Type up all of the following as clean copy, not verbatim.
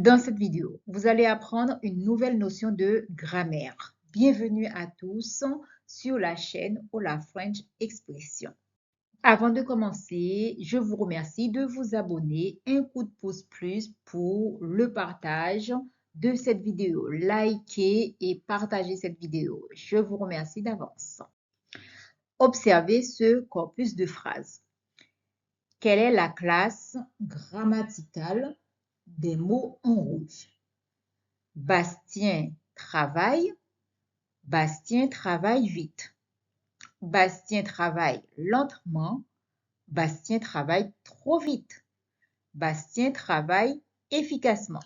Dans cette vidéo, vous allez apprendre une nouvelle notion de grammaire. Bienvenue à tous sur la chaîne Hola French Expression. Avant de commencer, je vous remercie de vous abonner. Un coup de pouce plus pour le partage de cette vidéo. Likez et partagez cette vidéo. Je vous remercie d'avance. Observez ce corpus de phrases. Quelle est la classe grammaticale des mots en rouge? Bastien travaille vite. Bastien travaille lentement, Bastien travaille trop vite. Bastien travaille efficacement.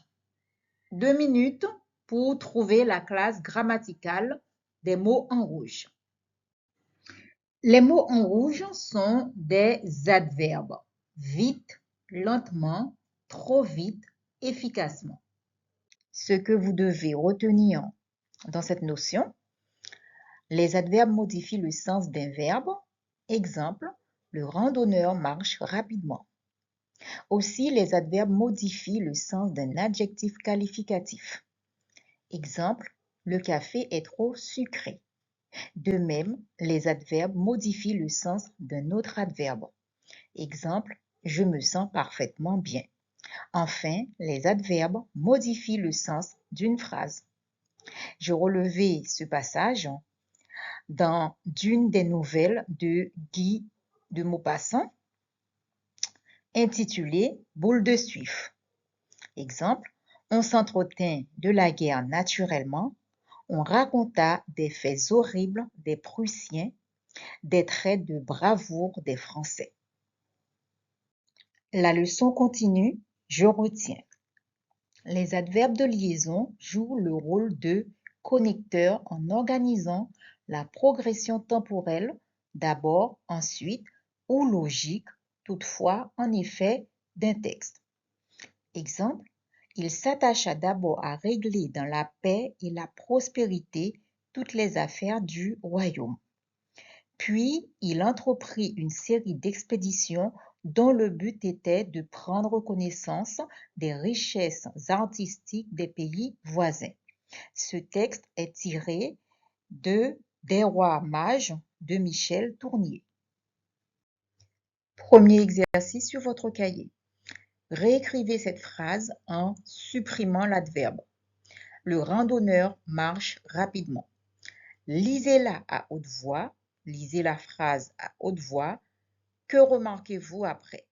2 minutes pour trouver la classe grammaticale des mots en rouge. Les mots en rouge sont des adverbes. Vite, lentement, trop vite, efficacement. Ce que vous devez retenir dans cette notion, les adverbes modifient le sens d'un verbe. Exemple, le randonneur marche rapidement. Aussi, les adverbes modifient le sens d'un adjectif qualificatif. Exemple, le café est trop sucré. De même, les adverbes modifient le sens d'un autre adverbe. Exemple, je me sens parfaitement bien. Enfin, les adverbes modifient le sens d'une phrase. Je relevais ce passage dans d'une des nouvelles de Guy de Maupassant intitulée Boule de suif. Exemple, on s'entretint de la guerre naturellement, on raconta des faits horribles des Prussiens, des traits de bravoure des Français. La leçon continue, je retiens. Les adverbes de liaison jouent le rôle de connecteur en organisant la progression temporelle d'abord, ensuite, ou logique, toutefois, en effet, d'un texte. Exemple, il s'attacha d'abord à régler dans la paix et la prospérité toutes les affaires du royaume. Puis, il entreprit une série d'expéditions dont le but était de prendre connaissance des richesses artistiques des pays voisins. Ce texte est tiré de Des rois mages de Michel Tournier. Premier exercice sur votre cahier. Réécrivez cette phrase en supprimant l'adverbe. Le randonneur marche rapidement. Lisez-la à haute voix. Lisez la phrase à haute voix. Que remarquez-vous après?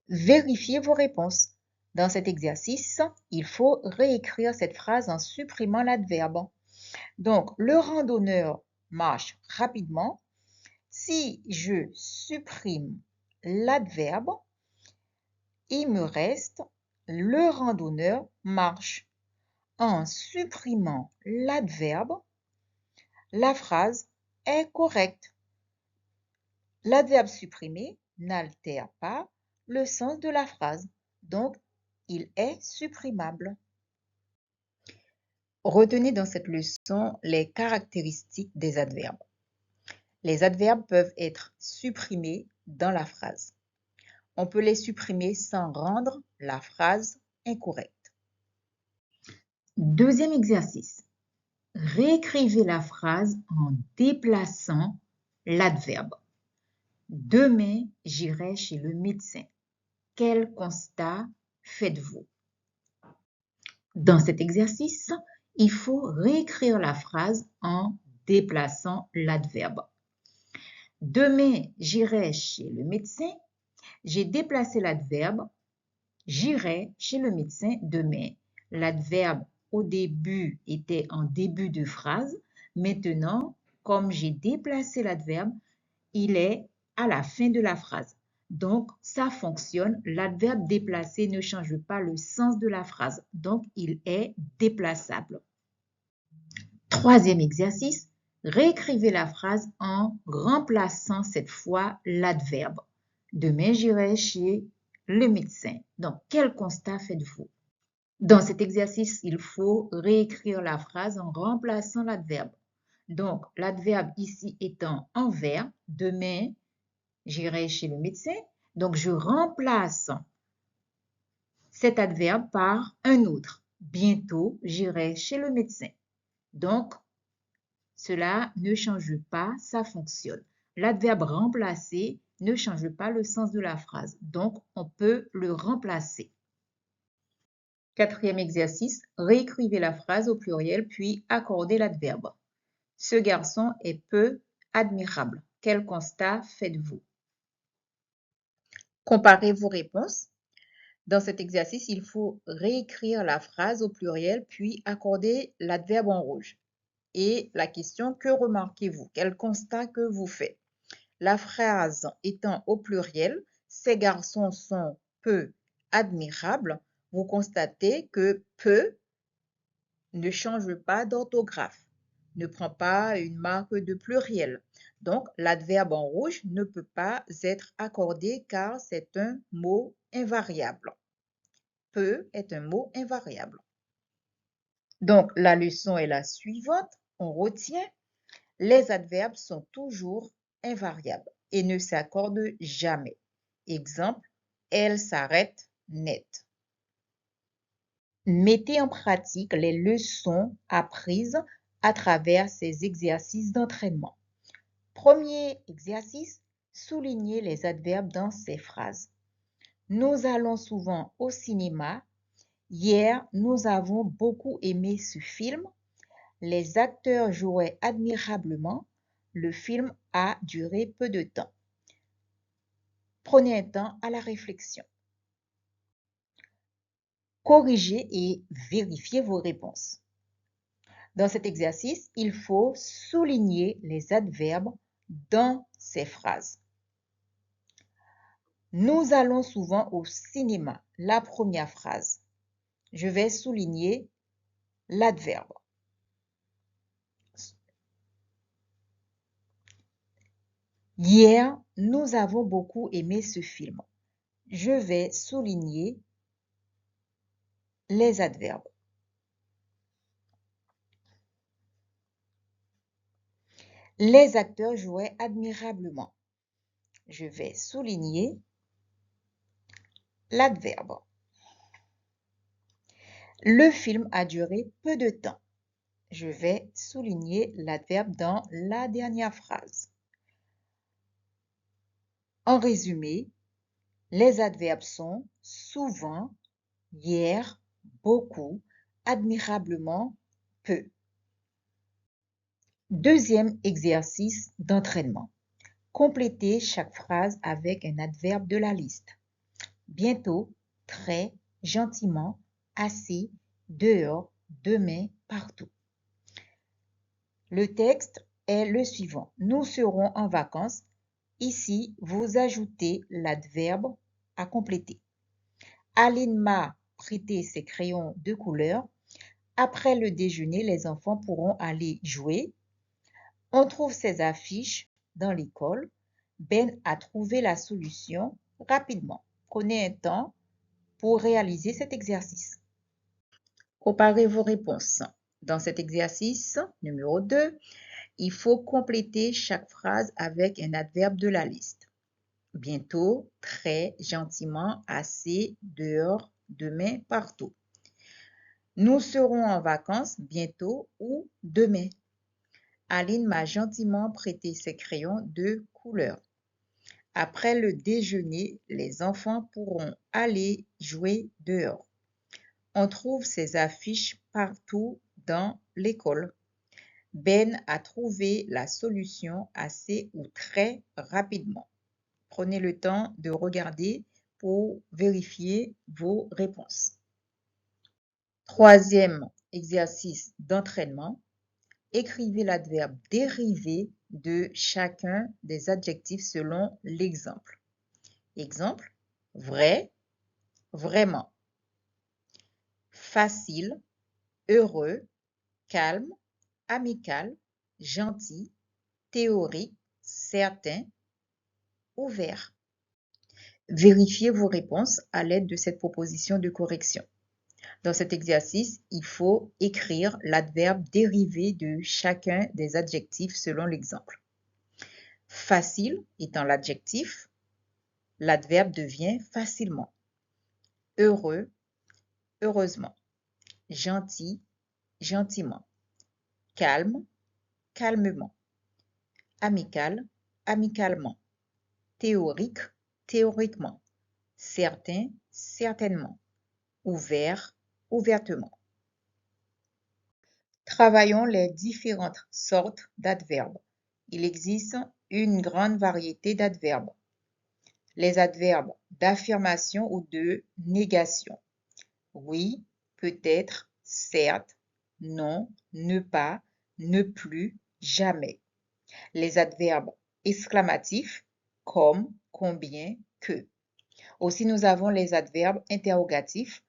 Vérifiez vos réponses. Dans cet exercice, il faut réécrire cette phrase en supprimant l'adverbe. Donc, le randonneur marche rapidement. Si je supprime l'adverbe, il me reste le randonneur marche. En supprimant l'adverbe, la phrase est correcte. L'adverbe supprimé n'altère pas le sens de la phrase, donc il est supprimable. Retenez dans cette leçon les caractéristiques des adverbes. Les adverbes peuvent être supprimés dans la phrase. On peut les supprimer sans rendre la phrase incorrecte. Deuxième exercice. Réécrivez la phrase en déplaçant l'adverbe. Demain, j'irai chez le médecin. Quel constat faites-vous? Dans cet exercice, il faut réécrire la phrase en déplaçant l'adverbe. Demain, j'irai chez le médecin. J'ai déplacé l'adverbe. J'irai chez le médecin demain. L'adverbe au début était en début de phrase. Maintenant, comme j'ai déplacé l'adverbe, il est à la fin de la phrase. Donc, ça fonctionne. L'adverbe déplacé ne change pas le sens de la phrase. Donc, il est déplaçable. Troisième exercice, réécrivez la phrase en remplaçant cette fois l'adverbe. Demain, j'irai chez le médecin. Donc, quel constat faites-vous? Dans cet exercice, il faut réécrire la phrase en remplaçant l'adverbe. Donc, l'adverbe ici étant en vert, demain, j'irai chez le médecin. Donc, je remplace cet adverbe par un autre. Bientôt, j'irai chez le médecin. Donc, cela ne change pas, ça fonctionne. L'adverbe remplacer ne change pas le sens de la phrase. Donc, on peut le remplacer. Quatrième exercice, réécrivez la phrase au pluriel puis accordez l'adverbe. Ce garçon est peu admirable. Quel constat faites-vous? Comparez vos réponses. Dans cet exercice, il faut réécrire la phrase au pluriel puis accorder l'adverbe en rouge. Et la question, que remarquez-vous? Quel constat que vous faites? La phrase étant au pluriel, ces garçons sont peu admirables. Vous constatez que peu ne change pas d'orthographe, ne prend pas une marque de pluriel. Donc, l'adverbe en rouge ne peut pas être accordé car c'est un mot invariable. Peu est un mot invariable. Donc, la leçon est la suivante. On retient, les adverbes sont toujours invariables et ne s'accordent jamais. Exemple, elle s'arrête net. Mettez en pratique les leçons apprises à travers ces exercices d'entraînement. Premier exercice, soulignez les adverbes dans ces phrases. Nous allons souvent au cinéma. Hier, nous avons beaucoup aimé ce film. Les acteurs jouaient admirablement. Le film a duré peu de temps. Prenez un temps à la réflexion. Corrigez et vérifiez vos réponses. Dans cet exercice, il faut souligner les adverbes dans ces phrases. Nous allons souvent au cinéma. La première phrase. Je vais souligner l'adverbe. Hier, nous avons beaucoup aimé ce film. Je vais souligner les adverbes. Les acteurs jouaient admirablement. Je vais souligner l'adverbe. Le film a duré peu de temps. Je vais souligner l'adverbe dans la dernière phrase. En résumé, les adverbes sont souvent, hier, beaucoup, admirablement, peu. Deuxième exercice d'entraînement. Complétez chaque phrase avec un adverbe de la liste. Bientôt, très, gentiment, assez, dehors, demain, partout. Le texte est le suivant. Nous serons en vacances. Ici, vous ajoutez l'adverbe à compléter. Aline m'a prêté ses crayons de couleur. Après le déjeuner, les enfants pourront aller jouer. On trouve ces affiches dans l'école. Ben a trouvé la solution rapidement. Prenez un temps pour réaliser cet exercice. Comparez vos réponses. Dans cet exercice numéro 2, il faut compléter chaque phrase avec un adverbe de la liste. Bientôt, très, gentiment, assez, dehors, demain, partout. Nous serons en vacances bientôt ou demain. Aline m'a gentiment prêté ses crayons de couleur. Après le déjeuner, les enfants pourront aller jouer dehors. On trouve ces affiches partout dans l'école. Ben a trouvé la solution assez ou très rapidement. Prenez le temps de regarder pour vérifier vos réponses. Troisième exercice d'entraînement. Écrivez l'adverbe dérivé de chacun des adjectifs selon l'exemple. Exemple, vrai, vraiment. Facile, heureux, calme, amical, gentil, théorique, certain, ouvert. Vérifiez vos réponses à l'aide de cette proposition de correction. Dans cet exercice, il faut écrire l'adverbe dérivé de chacun des adjectifs selon l'exemple. Facile étant l'adjectif, l'adverbe devient facilement. Heureux heureusement. Gentil, gentiment. Calme, calmement. Amical, amicalement. Théorique, théoriquement. Certain, certainement. Ouvert, ouvertement. Travaillons les différentes sortes d'adverbes. Il existe une grande variété d'adverbes. Les adverbes d'affirmation ou de négation. Oui, peut-être, certes, non, ne pas, ne plus, jamais. Les adverbes exclamatifs comme, combien, que. Aussi, nous avons les adverbes interrogatifs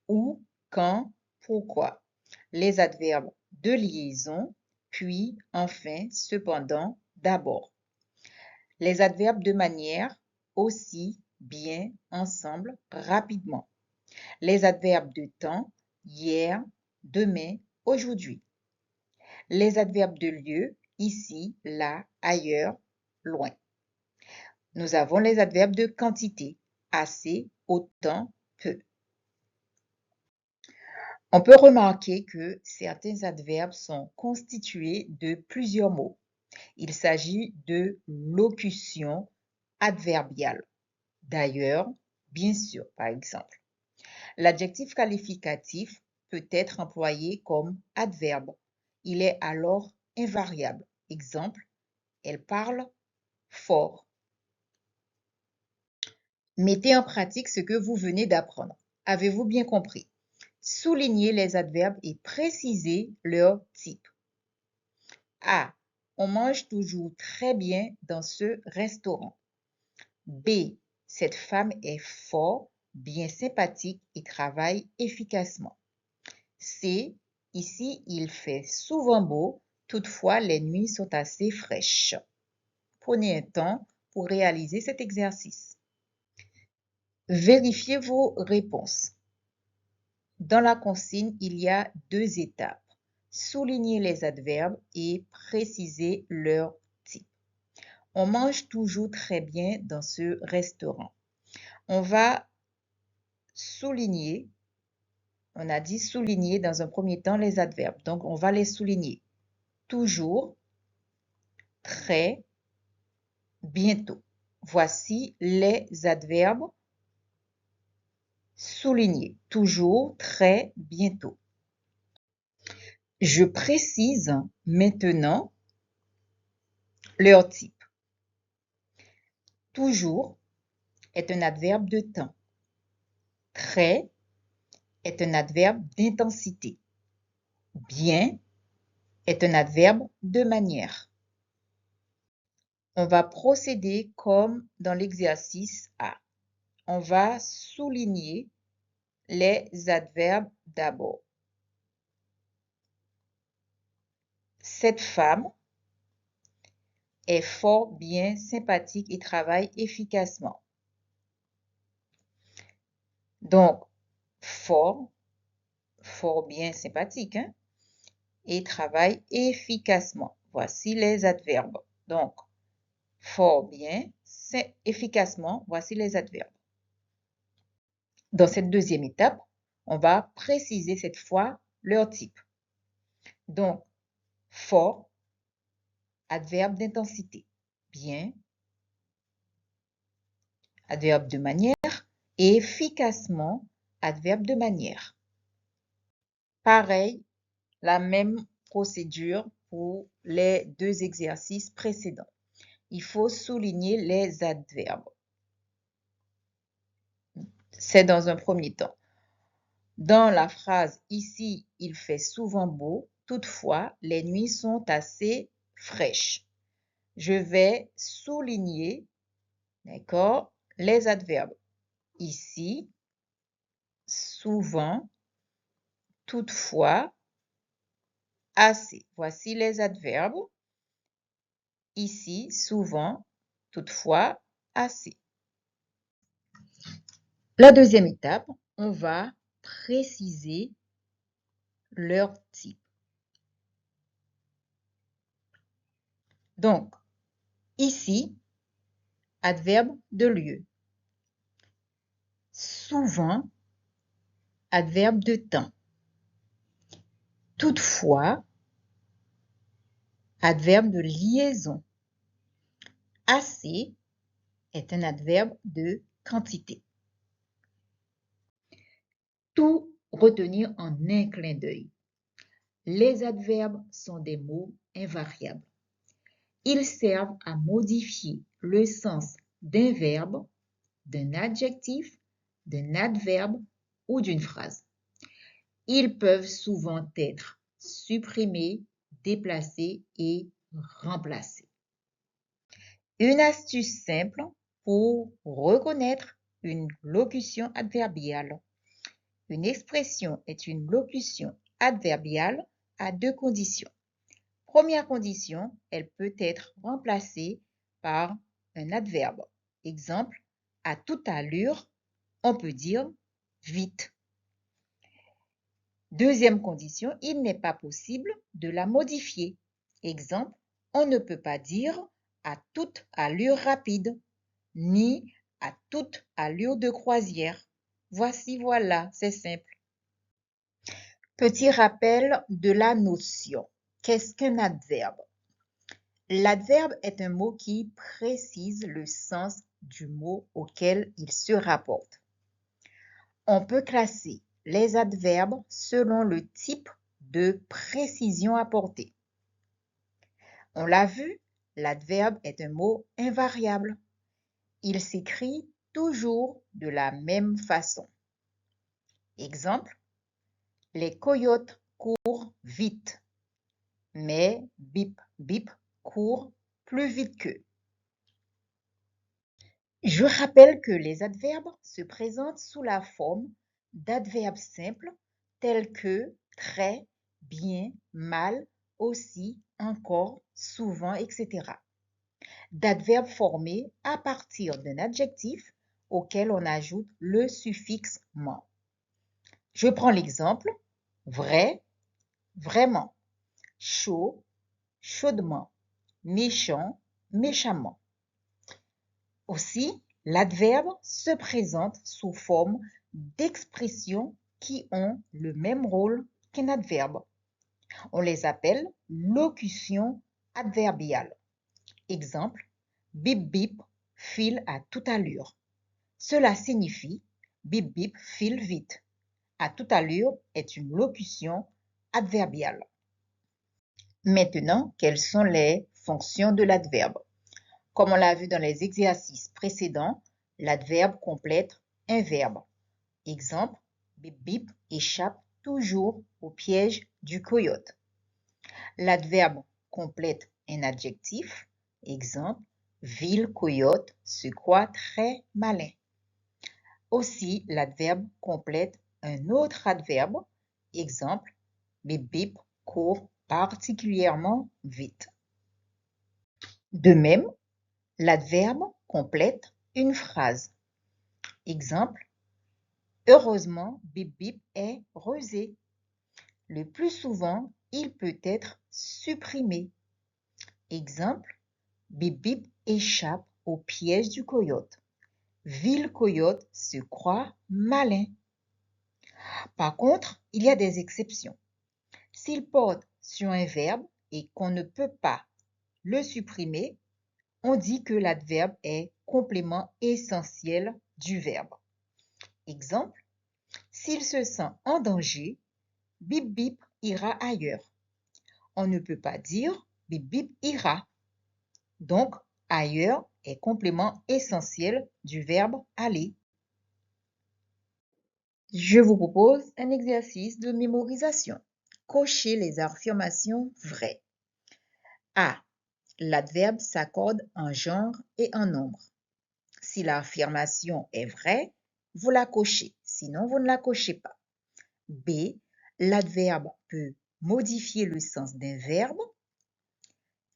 où, quand, pourquoi. Les adverbes de liaison, puis, enfin, cependant, d'abord. Les adverbes de manière, aussi, bien, ensemble, rapidement. Les adverbes de temps, hier, demain, aujourd'hui. Les adverbes de lieu, ici, là, ailleurs, loin. Nous avons les adverbes de quantité, assez, autant, peu. On peut remarquer que certains adverbes sont constitués de plusieurs mots. Il s'agit de locutions adverbiales. D'ailleurs, bien sûr, par exemple. L'adjectif qualificatif peut être employé comme adverbe. Il est alors invariable. Exemple, elle parle fort. Mettez en pratique ce que vous venez d'apprendre. Avez-vous bien compris? Soulignez les adverbes et précisez leur type. A. On mange toujours très bien dans ce restaurant. B. Cette femme est fort, bien sympathique et travaille efficacement. C. Ici, il fait souvent beau, toutefois les nuits sont assez fraîches. Prenez un temps pour réaliser cet exercice. Vérifiez vos réponses. Dans la consigne, il y a 2 étapes. Soulignez les adverbes et précisez leur type. On mange toujours très bien dans ce restaurant. On va souligner, on a dit souligner dans un premier temps les adverbes. Donc, on va les souligner. Toujours, très, bientôt. Voici les adverbes soulignés. Toujours, très, bientôt. Je précise maintenant leur type. Toujours est un adverbe de temps. Très est un adverbe d'intensité. Bien est un adverbe de manière. On va procéder comme dans l'exercice A. On va souligner les adverbes d'abord. Cette femme est fort bien sympathique et travaille efficacement. Donc, fort bien sympathique, hein, et travaille efficacement. Voici les adverbes. Donc, fort bien, efficacement, voici les adverbes. Dans cette deuxième étape, on va préciser cette fois leur type. Donc, fort, adverbe d'intensité. Bien, adverbe de manière. Et efficacement, adverbe de manière. Pareil, la même procédure pour les 2 exercices précédents. Il faut souligner les adverbes. C'est dans un premier temps. Dans la phrase « Ici, il fait souvent beau, toutefois, les nuits sont assez fraîches ». Je vais souligner, d'accord, les adverbes. Ici, souvent, toutefois, assez. Voici les adverbes. Ici, souvent, toutefois, assez. La deuxième étape, on va préciser leur type. Donc, ici, adverbe de lieu. Souvent, adverbe de temps. Toutefois, adverbe de liaison. Assez est un adverbe de quantité. Tout retenir en un clin d'œil. Les adverbes sont des mots invariables. Ils servent à modifier le sens d'un verbe, d'un adjectif, d'un adverbe ou d'une phrase. Ils peuvent souvent être supprimés, déplacés et remplacés. Une astuce simple pour reconnaître une locution adverbiale. Une expression est une locution adverbiale à deux conditions. Première condition, elle peut être remplacée par un adverbe. Exemple, à toute allure, on peut dire vite. Deuxième condition, il n'est pas possible de la modifier. Exemple, on ne peut pas dire à toute allure rapide, ni à toute allure de croisière. Voici, voilà, c'est simple. Petit rappel de la notion. Qu'est-ce qu'un adverbe? L'adverbe est un mot qui précise le sens du mot auquel il se rapporte. On peut classer les adverbes selon le type de précision apportée. On l'a vu, l'adverbe est un mot invariable. Il s'écrit toujours de la même façon. Exemple, les coyotes courent vite, mais Bip Bip court plus vite qu'eux. Je rappelle que les adverbes se présentent sous la forme d'adverbes simples tels que très, bien, mal, aussi, encore, souvent, etc. D'adverbes formés à partir d'un adjectif auquel on ajoute le suffixe ment. Je prends l'exemple vrai, vraiment, chaud, chaudement, méchant, méchamment. Aussi, l'adverbe se présente sous forme d'expressions qui ont le même rôle qu'un adverbe. On les appelle locutions adverbiales. Exemple, bip bip file à toute allure. Cela signifie bip bip file vite. À toute allure est une locution adverbiale. Maintenant, quelles sont les fonctions de l'adverbe? Comme on l'a vu dans les exercices précédents, l'adverbe complète un verbe. Exemple, bip bip échappe toujours au piège du coyote. L'adverbe complète un adjectif. Exemple, vil coyote se croit très malin. Aussi, l'adverbe complète un autre adverbe. Exemple, bip bip court particulièrement vite. De même, l'adverbe complète une phrase. Exemple, heureusement, Bip Bip est rusé. Le plus souvent, il peut être supprimé. Exemple, Bip Bip échappe au piège du coyote. Vil coyote se croit malin. Par contre, il y a des exceptions. S'il porte sur un verbe et qu'on ne peut pas le supprimer, on dit que l'adverbe est complément essentiel du verbe. Exemple, s'il se sent en danger, Bip Bip ira ailleurs. On ne peut pas dire Bip Bip ira. Donc, ailleurs est complément essentiel du verbe aller. Je vous propose un exercice de mémorisation. Cochez les affirmations vraies. A. L'adverbe s'accorde en genre et en nombre. Si l'affirmation est vraie, vous la cochez, sinon vous ne la cochez pas. B. L'adverbe peut modifier le sens d'un verbe.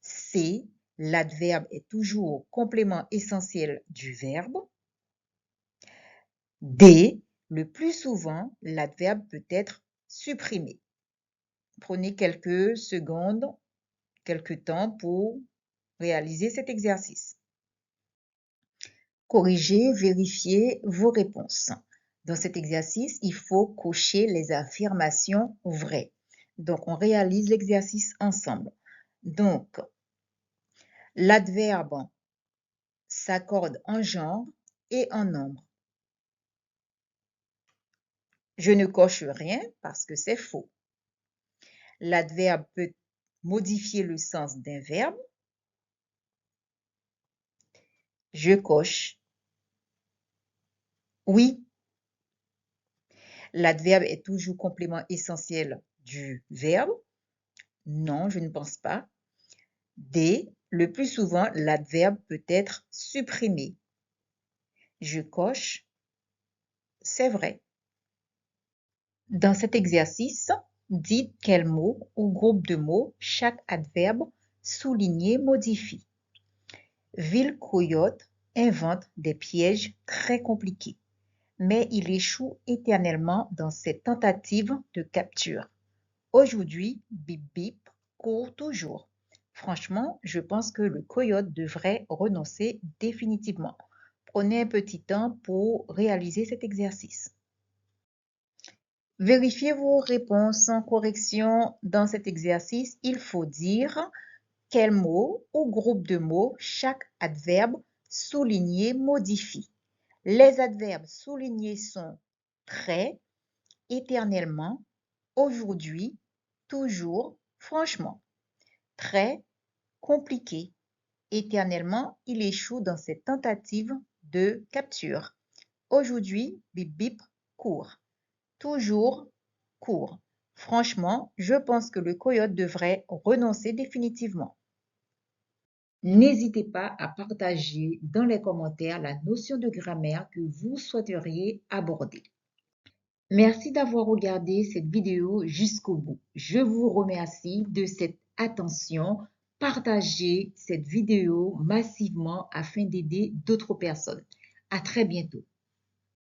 C. L'adverbe est toujours complément essentiel du verbe. D. Le plus souvent, l'adverbe peut être supprimé. Prenez quelques secondes, quelques temps pour réaliser cet exercice. Corrigez, vérifiez vos réponses. Dans cet exercice, il faut cocher les affirmations vraies. Donc, on réalise l'exercice ensemble. Donc, l'adverbe s'accorde en genre et en nombre. Je ne coche rien parce que c'est faux. L'adverbe peut modifier le sens d'un verbe. Je coche. Oui. L'adverbe est toujours complément essentiel du verbe. Non, je ne pense pas. D. Le plus souvent, l'adverbe peut être supprimé. Je coche. C'est vrai. Dans cet exercice, dites quel mot ou groupe de mots chaque adverbe souligné modifie. Will Coyote invente des pièges très compliqués, mais il échoue éternellement dans ses tentatives de capture. Aujourd'hui, Bip Bip court toujours. Franchement, je pense que le coyote devrait renoncer définitivement. Prenez un petit temps pour réaliser cet exercice. Vérifiez vos réponses sans correction. Dans cet exercice, il faut dire quel mot ou groupe de mots chaque adverbe souligné modifie. Les adverbes soulignés sont très, éternellement, aujourd'hui, toujours, franchement. Très, compliqué. Éternellement, il échoue dans ses tentatives de capture. Aujourd'hui, Bip Bip court. Toujours court. Franchement, je pense que le coyote devrait renoncer définitivement. N'hésitez pas à partager dans les commentaires la notion de grammaire que vous souhaiteriez aborder. Merci d'avoir regardé cette vidéo jusqu'au bout. Je vous remercie de cette attention. Partagez cette vidéo massivement afin d'aider d'autres personnes. À très bientôt.